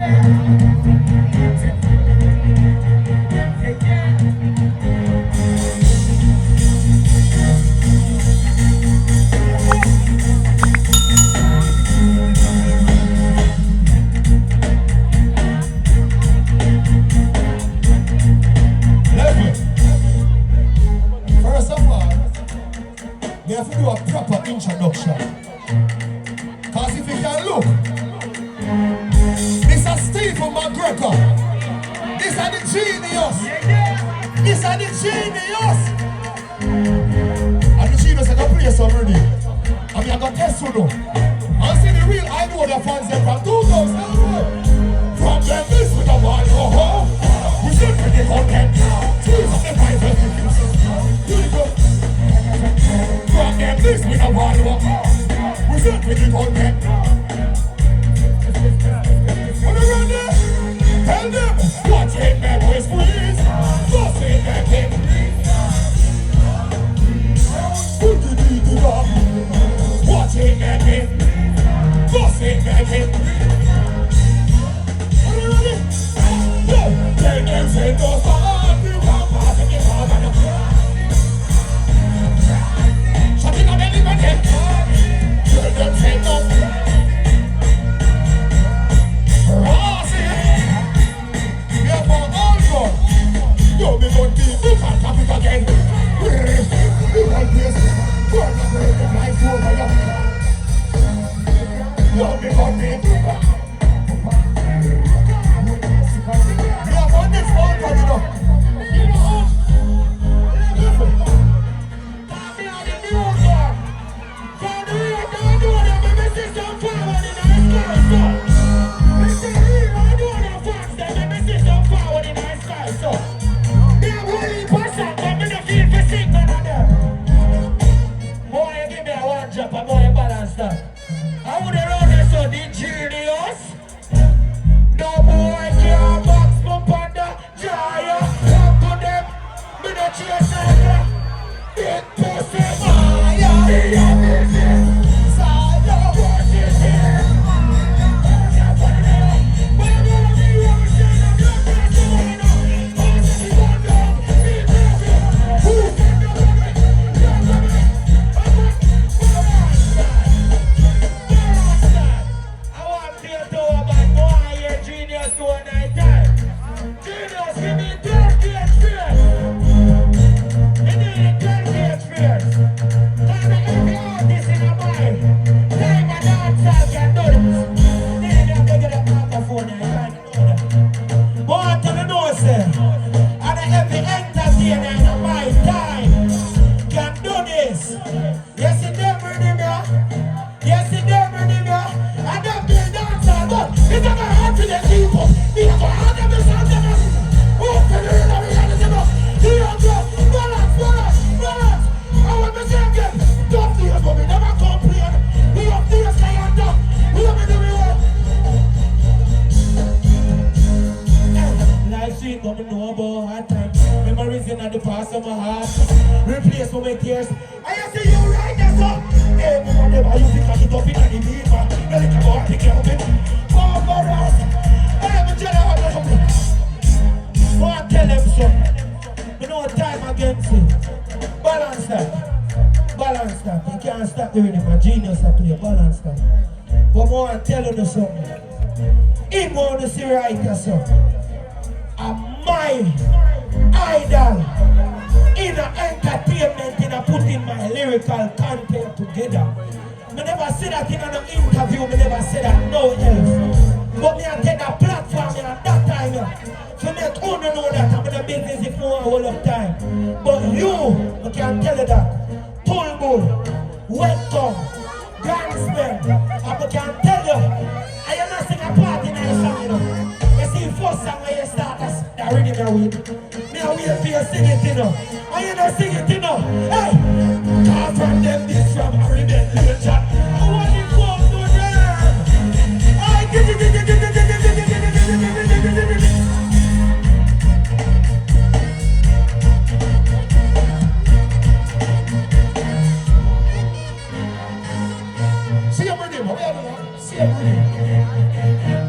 First of all, we have to do a proper introduction. Because if you can look, this is Stephen McGregor. This is the genius. This is the genius. And the genius is going to play some already. And we are going to test you now. And see the real Aidonia fans there from 2000. From them this with the wall, we should be the content. Choose up the Bible. From them this with the wall, we should be the content. When you run there, tell them, watch it, man, we squeeze. Bust it, man, him. Put it in the dog. Watch it, man, him. Bust it, man, him. When you run there, tell them, say, no, stop, you can't pass it, you can't pass it. Shut it up, everybody. Tell them, say, no. Yo, me gon' be, you can't tap it again. You like this, burn up the life over you. Yo, me gon' be. We have on this phone coming up. You know, listen. Tap me on the news, man. From the real, don't do that, but me see some forward in the sky, so. Me see real, I do the facts, then me see some forward in the sky, so. Boy, give me a one drop and boy, balance that. I would have run this on the genius. No boy can't box me on the giant. Come to them, me no chase like big pussy fire. Me a business, side of what is here. But I'm gonna be one shit of your person, you know. Pass me one dog, me baby. Who? Replace my tears. I see you right there, so. Hey, me whatever you think I get up in the beat, man. You look at what pick up it. Oh, for us. Hey, me tell you what happened. Go and tell them so. You know time against it. Balance that. Balance that. You can't stop doing it. My genius up here. Balance that. But more and tell you something. He want to see right there, so. And my idol. In a entertainment, in a putting my lyrical content together. I never said that in an interview, I never said that no else. But me I take a platform at that time. So make you know that I'm in the business if no whole of time. But you, I can tell you that. Tulbull, welcome, gangsman. I can tell you, I am not singing a part in this song, you know. You see, first song when you start, that's already my way. Me I wait for you sing it, you know. And you don't sing it, you know. Hey! Come from them, this from a rebellion. I want it go to them. I get it. See your money, man. See your money.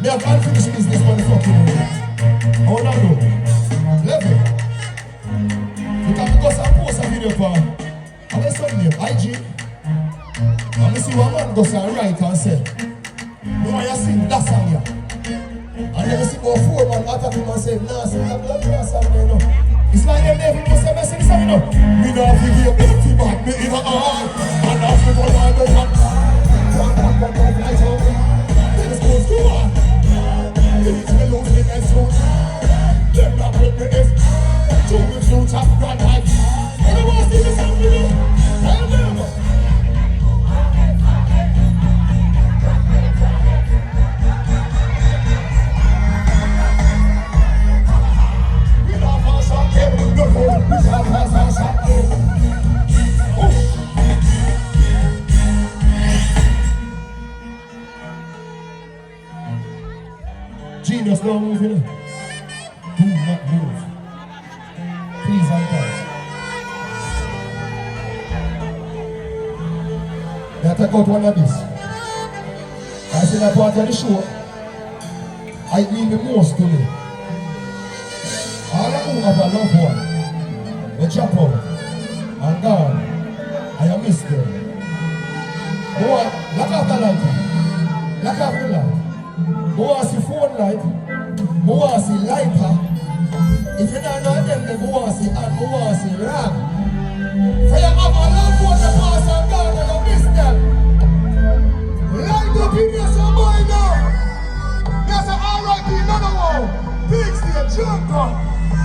Me have unfinished business. fucking with it. How do I do? Level. You can go and post a video for I'm a son name, IG. I'm see one man goes and write and say, no one you sing that song here. And then you see about 4 man attack him and say, nah, sing that blood song there, no. It's like them never know say me sing song, you know. Me not feel you empty back, me in a arm. And I feel one on the top. Lights on. Then it's goes to one. You need to be losing the next one. Them not with me is. Two with two top grand height. You don't want to see this song, you know. Tell them. Genius, don't move, you know. Do not move. Please and thanks. Now take out one of this. I said that part of the show, I mean the most to me. All of who have a loved one, they drop out and gone, and you miss them. Boy, lock off the light. Lock off the light. Boy, see phone light. Boy, see lighter. If you don't know them, then boy, see hand, boy, see rag. For you have a loved one that pass and gone, and you miss them. Light up in your boy now. There's an R.I.P. another one. Big Steve, Junker.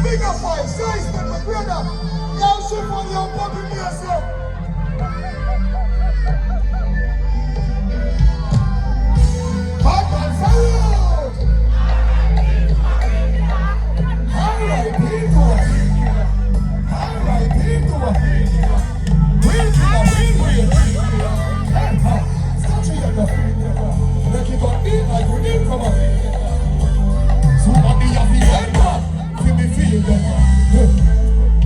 Bigger fight, size than my brother. Y'all shoot on your puppy me yourself. Hot and forward. R.I.P. to us. R.I.P. to us. Real killer, real. Stop you enough. Make it on me like you didn't come up. Somebody have the head up. Me feeling them.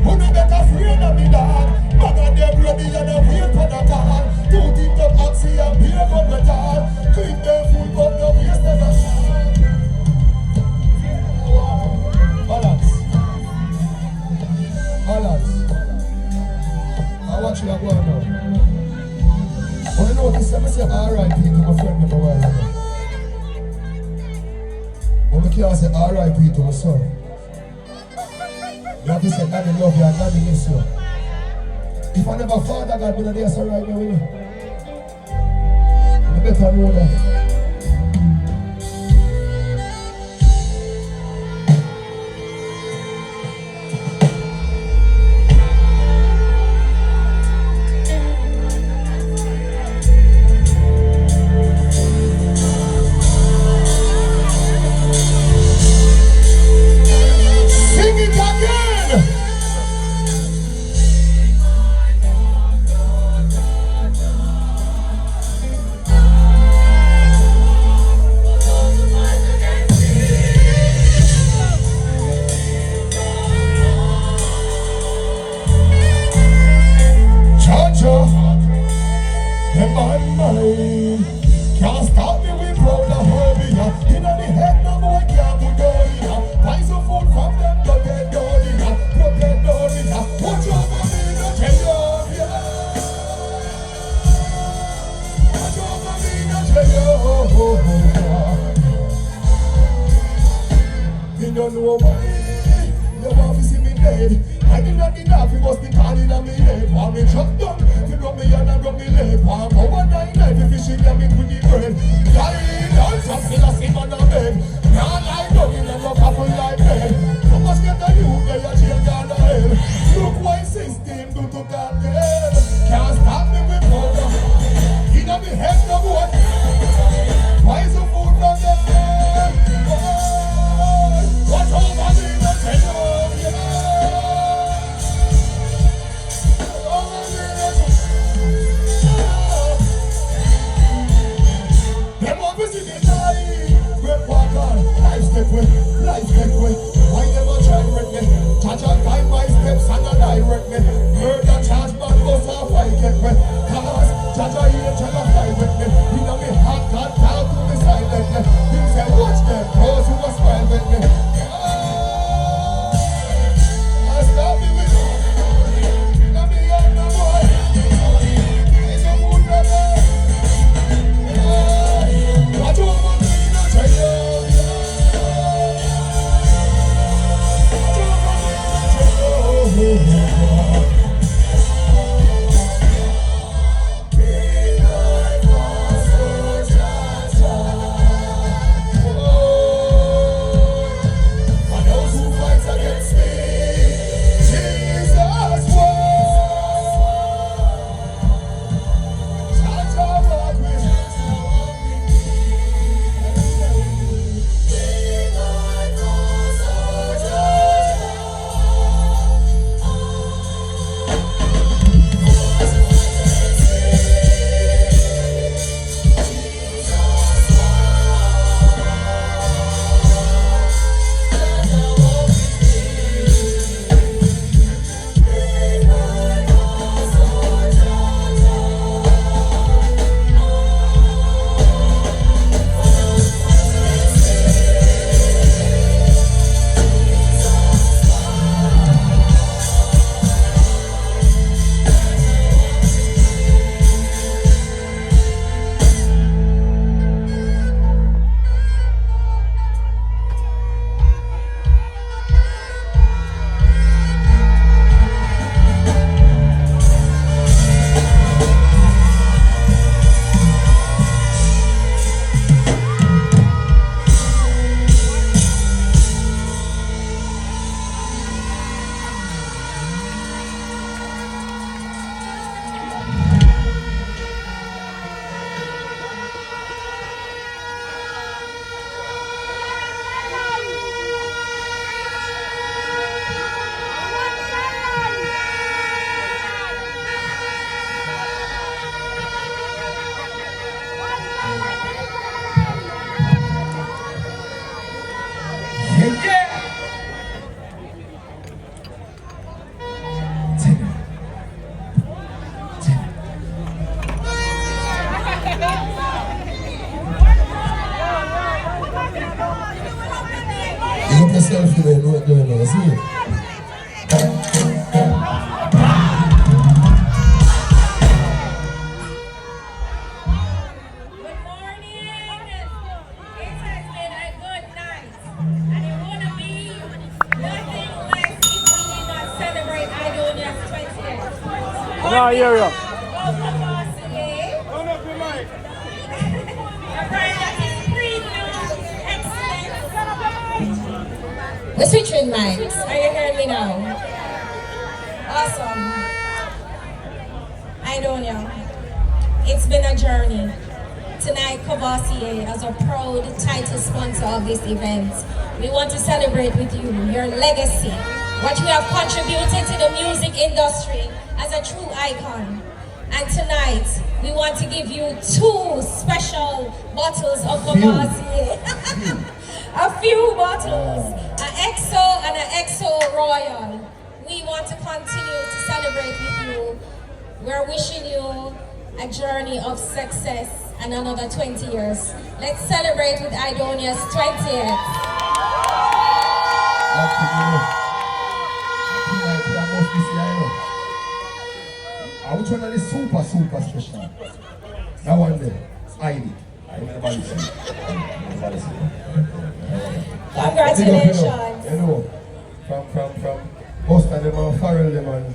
Who no better afraid of me, dog? Bag of them ready and a wait for the call. Two things up oxy and beer from the tall. Clean them full but no waste of the balance. Balance. I watch you go now. When you notice, I say R.I.P. to my friend number one. When I can't say R.I.P. to my son. You have to say, Daddy love you and Daddy miss you. If I never father God, I'm there so right now, you know. You better know that. up yourself, you know what you're doing, see? No, hear you. We're switching mics. Are you hearing me now? Awesome. Aidonia, it's been a journey. Tonight, Cavassier, as a proud title sponsor of this event, we want to celebrate with you your legacy, what you have contributed to the music industry as a true icon. And tonight, we want to give you 2 special bottles of Cavassier. A few bottles, an EXO and an EXO Royal. We want to continue to celebrate with you. We're wishing you a journey of success and another 20 years. Let's celebrate with Aidonia's 20th. Which one is super special? That one there, Addi. Congratulations. You know, from most of them and Farrell them and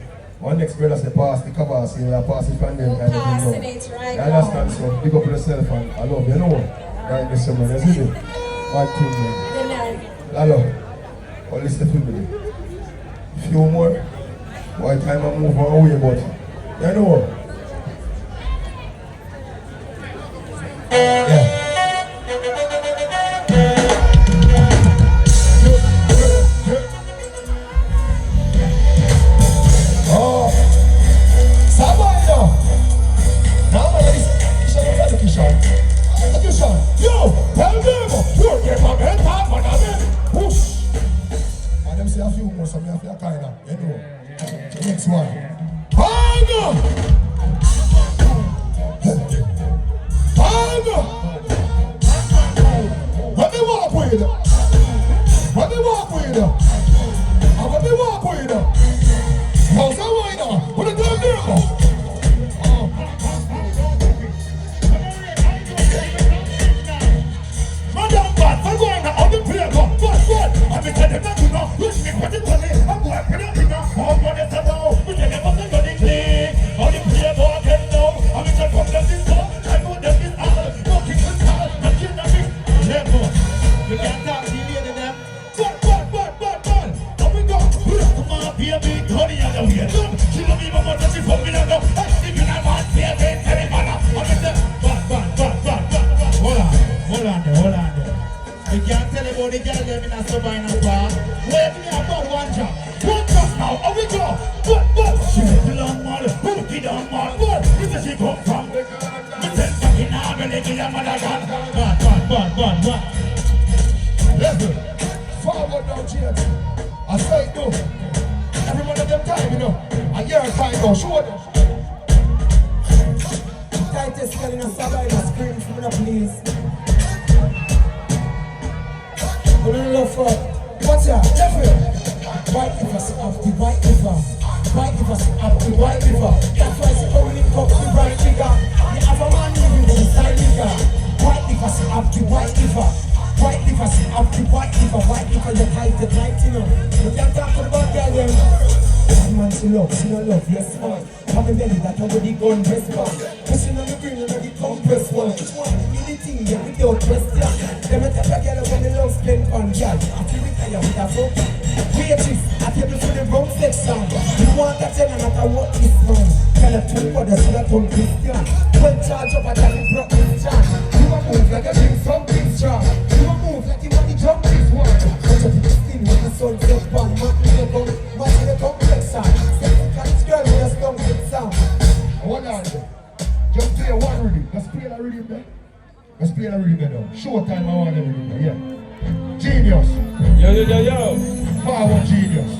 one next brother say pass the Cavassier, you pass it from them kind of thing. Right, you understand? So big up yourself and I love you know. Right this summer, you see me? One thing, man. Hello. All this the family. Few more. Why time I move on away, but you know. Yeah. Next one. Let me walk with you. Let me walk with you. Let me walk with you. How's that right now? What are you doing? Madam Bad, I'm going to the player. But I'm going to tell them not to know. Let me put it on it. I'm going to put it on it. I'm going to tell them. We tell them what's going to click. All the player go again now. I'm going to come to this door. I know them is all. Walking with all. I'm going to be. You can't talk to the lady them. But. Now we go. Come on, be a big honey on the way. She love me, mama, she fuck me now. If you not want to be a big honey, man. I'm going to say, but. Hold on there. You can't tell about the girl them in a Subina bar. Wait me about one job. One job now, how we go? But. She make the long mall, put it on mall. But, this is she come from. Me tell fucking I'm gonna give you mother gun. But. Listen, forward now, James. I say it, no. Every one of them time, you know. A year time go, show them. Tightest girl in a Subina, scream for me, please. We don't love for what's that? Left white river, up the white river. White river, up the white river. That's why it's only up the right river. The other man living in the side river. White river, up the white river. White river, up the white river. White river, you tight the night, you know. You can't talk about girl them. One man she don't love, yes man. Have a belly that over the gun breast man. Pushing on the green and on the compress one. Which one is the thing, yeah, without question. Them a type of girl when they love spend on girl. After retire with a fuck. Waitress, I tell you for the wrong section. You want that tell not a what this man. Tell a two others so that one Christian. When charge up a tell you broke this chance. You a move like a drink something strong. You a move like you want to jump this one. But you put skin with the sun set one. Mat in the gun, mat in the complexion. Second catch girl with a strong set sound. Hold on. Just play one rhythm. Let's play that rhythm there. Let's play that rhythm there now. Showtime I want that rhythm there, yeah. Genius. Yo. Power genius.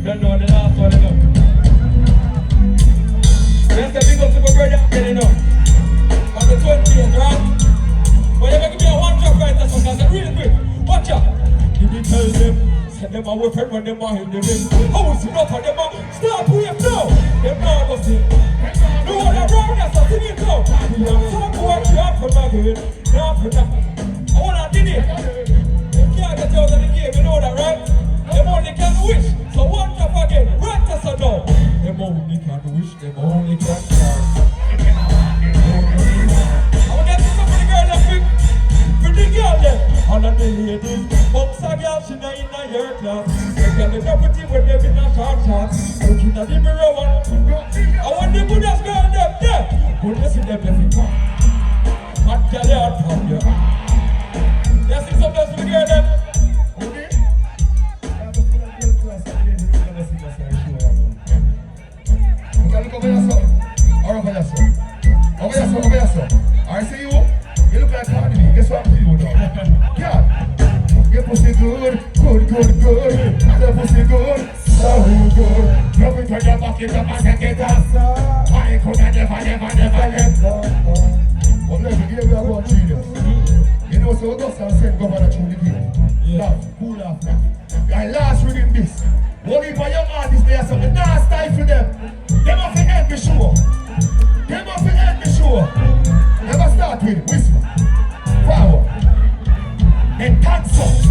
Don't know the last one enough. Let's get big up to my brother again, you know. On the 20th, right? But you make me a one drop right that's because it's really quick. Watch out. The me tell them. Say them a we friend when them a in the ring. How is it not for them a start wave now? Them now go sing. No one around us a sing it now. We have some work here for my good. Now for that. I wanna did it. They can't get out of the game, you know that, right? Them only can wish. So one tap again. Right us or no? Them only can wish. Them only can try. I will get to some of the girl that pick. For the girl there. All of the ladies. Box a girl, she not in a your class. They can be deputy when they in a short shot. Looking at the mirror one. I want the goodest girl them there. When you see them, they say, what girl they are from you? You see some girls with the girl them? Okay? Look over your son. Or over your son. Over your son, over your son. I see you. You look like Cardi B. Guess what I'm doing now? Yeah. Your pussy good, good, good, good. Your pussy good, so good. Love it when you back it up and take it off. I could never let go. But let me give you one genius. You know, so Dust and Sen governor through the gate. Love, who laugh? I last reading this. Only for young artists there, so the dance stifle them. Them have to end the show. Them have to end the show. Never start with whisper. Forward. Then dance up.